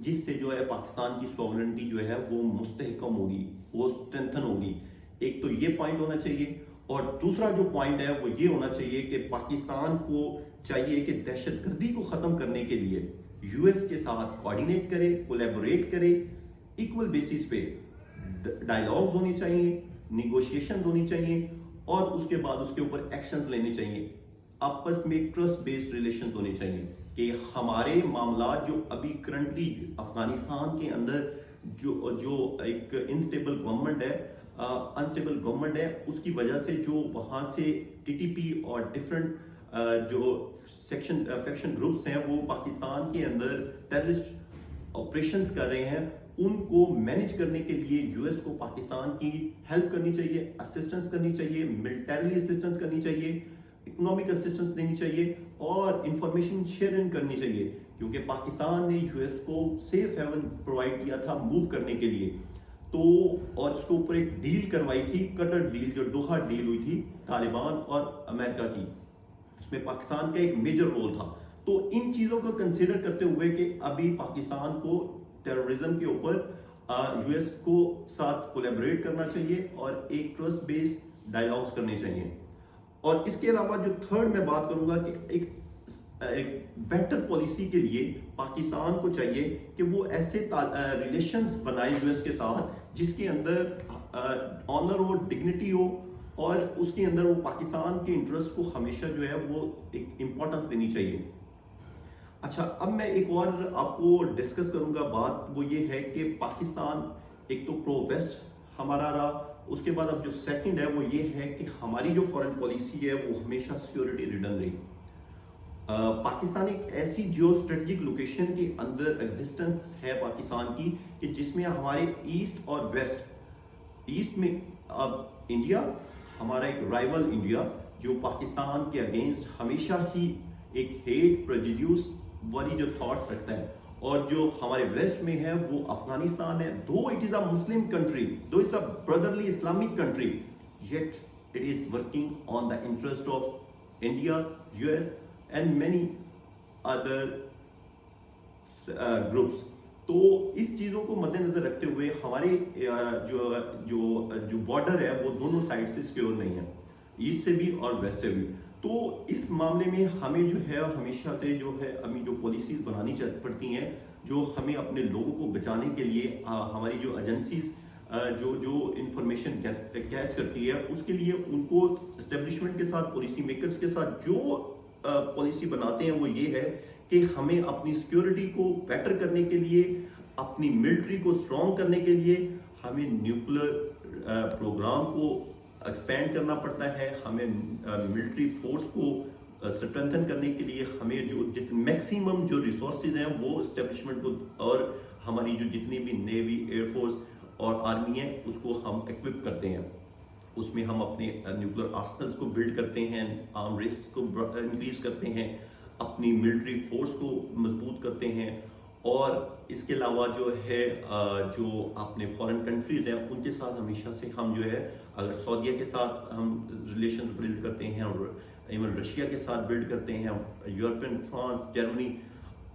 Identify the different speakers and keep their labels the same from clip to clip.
Speaker 1: جس سے جو ہے پاکستان کی سوورنٹی جو ہے وہ مستحکم ہوگی, وہ اسٹرینتھن ہوگی. ایک تو یہ پوائنٹ ہونا چاہیے, اور دوسرا جو پوائنٹ ہے وہ یہ ہونا چاہیے کہ پاکستان کو چاہیے کہ دہشت گردی کو ختم کرنے کے لیے یو ایس کے ساتھ کوآرڈینیٹ کرے, کولیبوریٹ کرے, ایکول بیسس پہ ڈائلاگز ہونی چاہیے, نیگوشیشن ہونی چاہیے, اور اس کے بعد اس کے اوپر ایکشنز لینے چاہیے. آپس میں ٹرسٹ بیسڈ ریلیشنز ہونے چاہیے کہ ہمارے معاملات جو ابھی کرنٹلی افغانستان کے اندر جو ایک انسٹیبل گورنمنٹ ہے, انسٹیبل گورنمنٹ ہے, اس کی وجہ سے جو وہاں سے ٹی ٹی پی اور ڈفرینٹ جو فیکشن گروپس ہیں وہ پاکستان کے اندر ٹیررسٹ آپریشنز کر رہے ہیں, ان کو مینیج کرنے کے لیے یو ایس کو پاکستان کی ہیلپ کرنی چاہیے, اسسٹنس کرنی چاہیے, ملٹریلی اسسٹنس کرنی چاہیے, اکنامک اسسٹنس دینی چاہیے, اور انفارمیشن شیئرنگ کرنی چاہیے, کیونکہ پاکستان نے یو ایس کو سیف ہیون پرووائڈ کیا تھا موو کرنے کے لیے. تو اور اس کے اوپر ایک ڈیل کروائی تھی, قطر ڈیل, جو دوحہ ڈیل ہوئی تھی طالبان اور امریکہ کی, اس میں پاکستان کا ایک میجر رول تھا. تو ان چیزوں کو کنسیڈر کرتے ہوئے کہ ابھی پاکستان کو ٹیررزم کے اوپر یو ایس کو ساتھ کولیبریٹ کرنا چاہیے اور ایک ٹرسٹ بیسڈ ڈائلاگز کرنے چاہیے. اور اس کے علاوہ جو تھرڈ میں بات کروں گا کہ ایک بیٹر پالیسی کے لیے پاکستان کو چاہیے کہ وہ ایسے ریلیشنز بنائے یو ایس کے ساتھ جس کے اندر آنر ہو, ڈگنیٹی ہو, اور اس کے اندر وہ پاکستان کے انٹرسٹ کو ہمیشہ جو ہے وہ ایک امپورٹنس دینی چاہیے. اچھا, اب میں ایک اور آپ کو ڈسکس کروں گا بات, وہ یہ ہے کہ پاکستان ایک تو پرو ویسٹ ہمارا رہا, اس کے بعد اب جو سیکنڈ ہے وہ یہ ہے کہ ہماری جو فارن پالیسی ہے وہ ہمیشہ سیکورٹی ریڈن رہی. پاکستان ایک ایسی جیو اسٹریٹجک لوکیشن کے اندر ایگزسٹنس ہے پاکستان کی کہ جس میں ہمارے ایسٹ اور ویسٹ, ایسٹ میں اب انڈیا, ہمارا ایک رائیول انڈیا جو پاکستان کے اگینسٹ ہمیشہ ہی ایک ہیٹ پریجوڈیوس والی جو تھاٹس رکھتا ہے, اور جو ہمارے ویسٹ میں ہے وہ افغانستان ہے. Though it is a Muslim country, though it's a brotherly Islamic country, yet it is working on the interest of India, U S and many other groups. تو اس چیزوں کو مد نظر رکھتے ہوئے ہمارے جو بارڈر ہے وہ دونوں سائڈ سے سیکیور نہیں ہے, ایسٹ سے بھی اور ویسٹ سے بھی. تو اس معاملے میں ہمیں جو ہے ہمیشہ سے جو ہے ہمیں جو پالیسیز بنانی پڑتی ہیں, جو ہمیں اپنے لوگوں کو بچانے کے لیے ہماری جو ایجنسیز جو انفارمیشن کیچ کرتی ہے, اس کے لیے ان کو اسٹیبلشمنٹ کے ساتھ, پالیسی میکرز کے ساتھ جو پالیسی بناتے ہیں وہ یہ ہے کہ ہمیں اپنی سیکیورٹی کو بیٹر کرنے کے لیے, اپنی ملٹری کو اسٹرانگ کرنے کے لیے ہمیں نیوکلیر پروگرام کو ایکسپینڈ کرنا پڑتا ہے, ہمیں ملٹری فورس کو اسٹرینتھن کرنے کے لیے ہمیں جو میکسیمم جو ریسورسز ہیں وہ اسٹیبلشمنٹ کو, اور ہماری جو جتنی بھی نیوی, ایئر فورس اور آرمی ہے اس کو ہم ایکوپ کرتے ہیں. اس میں ہم اپنے نیوکلیر آرسنلز کو بلڈ کرتے ہیں, آرم ریس کو انکریز کرتے ہیں, اپنی ملٹری فورس کو مضبوط کرتے ہیں. اور اس کے علاوہ جو ہے جو اپنے فارن کنٹریز ہیں ان کے ساتھ ہمیشہ سے ہم جو ہے, اگر سعودیہ کے ساتھ ہم ریلیشنز بلڈ کرتے ہیں, اور ایون رشیا کے ساتھ بلڈ کرتے ہیں, یورپین, فرانس, جرمنی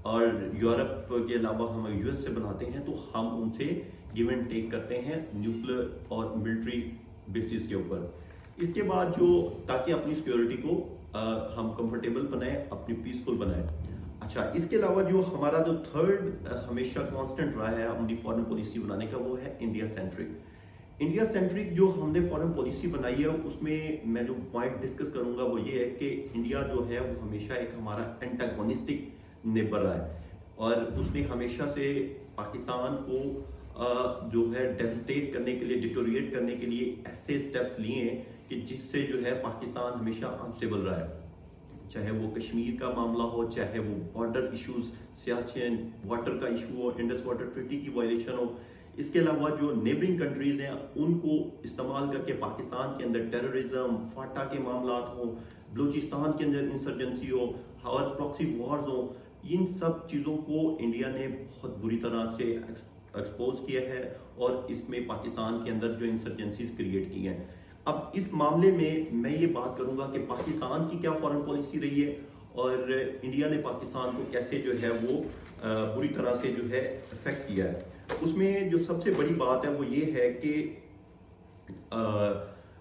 Speaker 1: اور یورپ کے علاوہ ہم یو ایس سے بناتے ہیں, تو ہم ان سے گیو اینڈ ٹیک کرتے ہیں نیوکلیر اور ملٹری بیسس کے اوپر. اس کے بعد جو تاکہ اپنی سیکیورٹی کو ہم کمفرٹیبل بنائیں, اپنی پیسفل بنائیں. اچھا, اس کے علاوہ جو ہمارا جو تھرڈ ہمیشہ کانسٹنٹ رہا ہے اپنی فارن پالیسی بنانے کا, وہ ہے انڈیا سینٹرک. انڈیا سینٹرک جو ہم نے فارن پالیسی بنائی ہے اس میں جو پوائنٹ ڈسکس کروں گا وہ یہ ہے کہ انڈیا جو ہے وہ ہمیشہ ایک ہمارا اینٹاگونسٹک نیبر رہا ہے, اور اس نے ہمیشہ سے پاکستان کو جو ہے ڈیوسٹیٹ کرنے کے لیے, ڈیٹوریٹ کرنے کے لیے ایسے اسٹیپس لیے ہیں کہ جس سے جو ہے پاکستان ہمیشہ انسٹیبل رہا ہے, چاہے وہ کشمیر کا معاملہ ہو, چاہے وہ بارڈر ایشوز, سیاچن واٹر کا ایشو ہو, انڈس واٹر ٹریٹی کی وائلیشن ہو. اس کے علاوہ جو نیبرنگ کنٹریز ہیں ان کو استعمال کر کے پاکستان کے اندر ٹیررزم, فاٹا کے معاملات ہوں, بلوچستان کے اندر انسرجنسی ہو اور پراکسی وارز ہوں, ان سب چیزوں کو انڈیا نے بہت بری طرح سے ایکسپوز کیا ہے, اور اس میں پاکستان کے اندر جو انسرجنسیز کریٹ کی ہیں. اب اس معاملے میں یہ بات کروں گا کہ پاکستان کی کیا فارن پالیسی رہی ہے, اور انڈیا نے پاکستان کو کیسے جو ہے وہ بری طرح سے جو ہے افیکٹ کیا ہے. اس میں جو سب سے بڑی بات ہے وہ یہ ہے کہ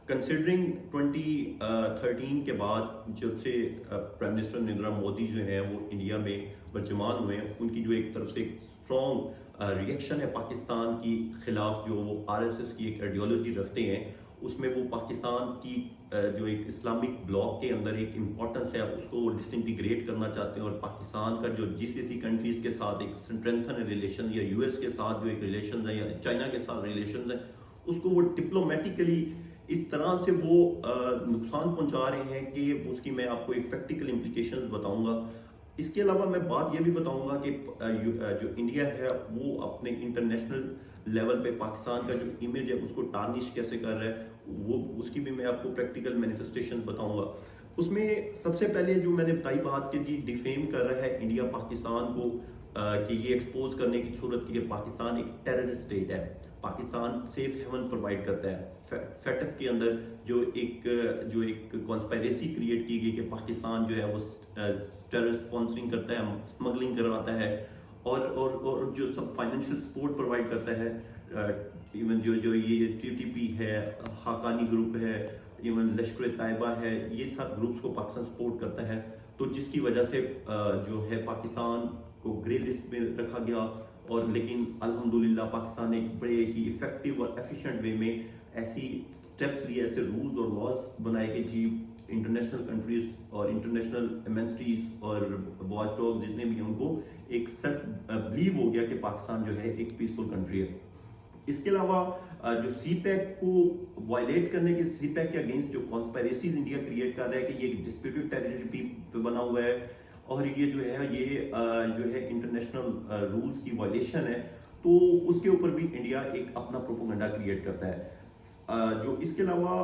Speaker 1: کنسیڈرنگ 2013 کے بعد جب سے پرائم منسٹر نریندر مودی جو ہیں وہ انڈیا میں برجمان ہوئے ہیں, ان کی جو ایک طرف سے اسٹرانگ ریئیکشن ہے پاکستان کی خلاف, جو وہ RSS کی ایک آئیڈیالوجی رکھتے ہیں, اس میں وہ پاکستان کی جو ایک اسلامک بلاک کے اندر ایک امپورٹنس ہے اس کو ڈسنٹیگریٹ کرنا چاہتے ہیں, اور پاکستان کا جو GCC کنٹریز کے ساتھ ایک اسٹرینتھن ریلیشن, یا US کے ساتھ جو ایک ریلیشنز ہیں, یا چائنا کے ساتھ ریلیشنز ہیں, اس کو وہ ڈپلومیٹیکلی اس طرح سے وہ نقصان پہنچا رہے ہیں کہ اس کی میں آپ کو ایک پریکٹیکل امپلیکیشنز بتاؤں گا. اس کے علاوہ میں بات یہ بھی بتاؤں گا کہ جو انڈیا ہے وہ اپنے انٹرنیشنل لیول پہ پاکستان کا جو امیج ہے اس کو ٹارنش کیسے کر رہا ہے, وہ اس کی بھی میں آپ کو پریکٹیکل مینیفیسٹیشن بتاؤں گا. اس میں سب سے پہلے جو میں نے بتائی بات کہ جی ڈیفیم کر رہا ہے انڈیا پاکستان کو, کہ یہ ایکسپوز کرنے کی صورت کی کہ پاکستان ایک ٹیررسٹ اسٹیٹ ہے, پاکستان سیف ہیون پرووائڈ کرتا ہے. فیٹف کے اندر جو ایک کانسپائریسی کریٹ کی گئی کہ پاکستان جو ہے وہ ٹیررسٹ اسپانسرنگ کرتا ہے, اسمگلنگ کرواتا ہے, اور جو سب فائنینشیل سپورٹ پرووائڈ کرتا ہے, ایون جو یہ TTP ہے, حقانی گروپ ہے, ایون لشکر طیبہ ہے, یہ سب گروپس کو پاکستان سپورٹ کرتا ہے. تو جس کی وجہ سے جو ہے پاکستان کو گرے لسٹ میں رکھا گیا, اور لیکن الحمدللہ پاکستان نے بڑے ہی افیکٹو اور ایفیشینٹ وے میں ایسی سٹیپس لیے, ایسے رولز اور لاز بنائے کہ جی انٹرنیشنل کنٹریز اور انٹرنیشنل ایمنسٹریز اور واچ ڈاگ جتنے بھی ہیں ان کو ایک سیلف بلیو ہو گیا کہ پاکستان جو ہے ایک پیسفل کنٹری ہے. اس کے علاوہ جو CPEC کو وائلیٹ کرنے کے, CPEC کے اگینسٹ جو کانسپائریسیز انڈیا کریٹ کر رہا ہے کہ یہ ایک ڈسپیوٹڈ ٹیریٹری پہ بنا ہوا ہے, اور یہ جو ہے انٹرنیشنل رولز کی وائلیشن ہے, تو اس کے اوپر بھی انڈیا ایک اپنا پروپیگنڈا کریٹ کرتا ہے. جو اس کے علاوہ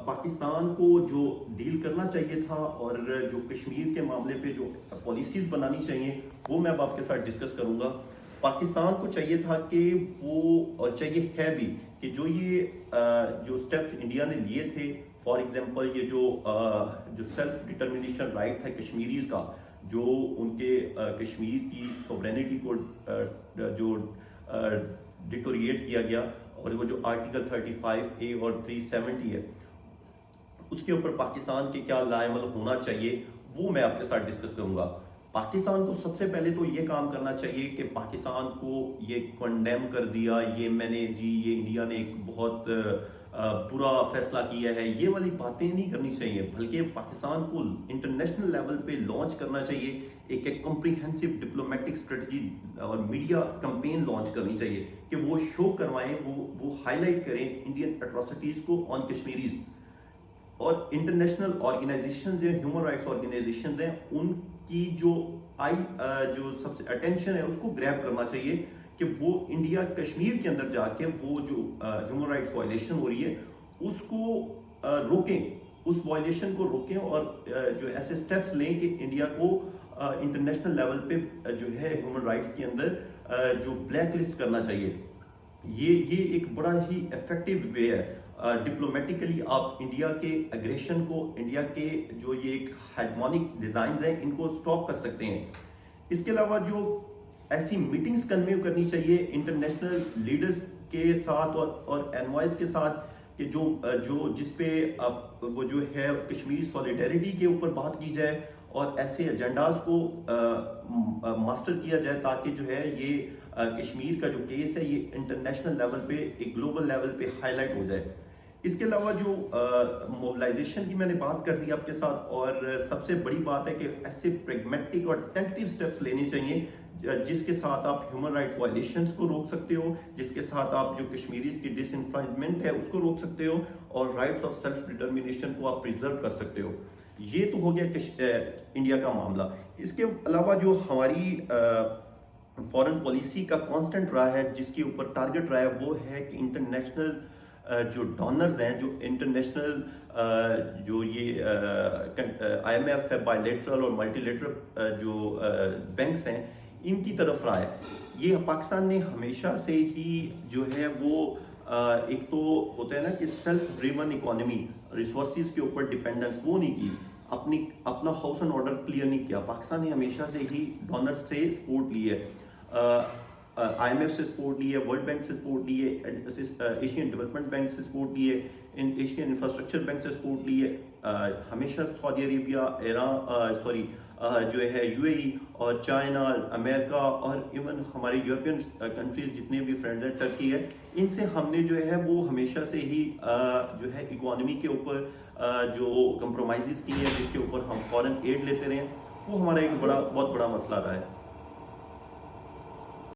Speaker 1: پاکستان کو جو ڈیل کرنا چاہیے تھا, اور جو کشمیر کے معاملے پہ جو پالیسیز بنانی چاہیے وہ میں اب آپ کے ساتھ ڈسکس کروں گا. پاکستان کو چاہیے تھا کہ وہ چاہیے ہے بھی کہ جو سٹیپس انڈیا نے لیے تھے, فار ایگزامپل یہ جو سیلف ڈٹرمنیشن رائٹ ہے کشمیریز کا, جو ان کے کشمیر کی سوورینٹی کو جو ڈیٹوریٹ کیا گیا, اور وہ جو آرٹیکل 35A اور 370 ہے, اس کے اوپر پاکستان کے کیا لائے عمل ہونا چاہیے وہ میں آپ کے ساتھ ڈسکس کروں گا. پاکستان کو سب سے پہلے تو یہ کام کرنا چاہیے کہ پاکستان کو یہ کنڈیم کر دیا, یہ انڈیا نے ایک بہت برا فیصلہ کیا ہے, یہ والی باتیں نہیں کرنی چاہیے, بلکہ پاکستان کو انٹرنیشنل لیول پہ لانچ کرنا چاہیے, ایک کمپریہنسو ڈپلومیٹک اسٹریٹجی اور میڈیا کمپین لانچ کرنی چاہیے کہ وہ شو کروائیں, وہ ہائی لائٹ کریں انڈین اٹراسٹیز کو آن کشمیریز. اور انٹرنیشنل آرگنائزیشنز ہیں, ہیومن رائٹس آرگنائزیشنز ہیں, ان کی جو سب سے اٹینشن ہے اس کو گریب کرنا چاہیے کہ وہ انڈیا کشمیر کے اندر جا کے وہ جو ہیومن رائٹس وائلیشن ہو رہی ہے اس کو روکیں, اس وائلیشن کو روکیں, اور جو ایسے سٹیپس لیں کہ انڈیا کو انٹرنیشنل لیول پہ جو ہے ہیومن رائٹس کے اندر جو بلیک لسٹ کرنا چاہیے. یہ ایک بڑا ہی ایفیکٹو وے ہے ڈپلومیٹیکلی آپ انڈیا کے اگریشن کو, انڈیا کے جو یہ ایک ہیجمونک ڈیزائنز ہیں ان کو سٹاپ کر سکتے ہیں. اس کے علاوہ جو ایسی میٹنگز کنویو کرنی چاہیے انٹرنیشنل لیڈرز کے ساتھ اور انوائز کے ساتھ کہ جو جس پہ وہ جو ہے کشمیر سولیڈیرٹی کے اوپر بات کی جائے, اور ایسے ایجنڈاز کو ماسٹر کیا جائے تاکہ جو ہے یہ کشمیر کا جو کیس ہے یہ انٹرنیشنل لیول پہ ایک گلوبل لیول پہ ہائی لائٹ ہو جائے. اس کے علاوہ جو موبلائزیشن کی میں نے بات کر دی آپ کے ساتھ, اور سب سے بڑی بات ہے کہ ایسے پریگمیٹک اور ٹینٹیو سٹیپس لینے چاہیے جس کے ساتھ آپ ہیومن رائٹس وائلیشنز کو روک سکتے ہو, جس کے ساتھ آپ جو کشمیریز کی ڈس انفرنجمنٹ ہے اس کو روک سکتے ہو, اور رائٹس آف سیلف ڈٹرمنیشن کو آپ پریزرو کر سکتے ہو. یہ تو ہو گیا انڈیا کا معاملہ. اس کے علاوہ جو ہماری فارن پالیسی کا کانسٹنٹ رہا ہے, جس کے اوپر ٹارگٹ رہا ہے, وہ ہے کہ انٹرنیشنل جو ڈونرز ہیں, جو انٹرنیشنل جو یہ IMF ہے, بائی لیٹرل اور ملٹی لیٹرل جو بینکس ہیں, ان کی طرف رہا ہے. یہ پاکستان نے ہمیشہ سے ہی جو ہے وہ ایک تو ہوتا ہے نا کہ سیلف ڈریون اکانومی, ریسورسز کے اوپر ڈیپینڈنس وہ نہیں کی. اپنا ہاؤس اینڈ آرڈر کلیئر نہیں کیا. پاکستان نے ہمیشہ سے ہی ڈونر سے سپورٹ لی ہے, آئی ایم ایف سے سپورٹ لی ہے, ورلڈ بینک سے سپورٹ لی ہے, ایشین ڈیولپمنٹ بینک سے سپورٹ لی ہے, ایشین انفراسٹرکچر بینک سے سپورٹ لی ہے. ہمیشہ سعودی عربیہ, ایران, جو ہے یو اے ای اور چائنا, امریکہ اور ایون ہمارے یورپین کنٹریز جتنے بھی فرینڈز ہیں, ٹرکی ہے, ان سے ہم نے جو ہے وہ ہمیشہ سے ہی جو ہے اکانومی کے اوپر جو کمپرومائزز کی ہیں, جس کے اوپر ہم فورن ایڈ لیتے رہے ہیں, وہ ہمارا ایک بہت بڑا مسئلہ رہا ہے.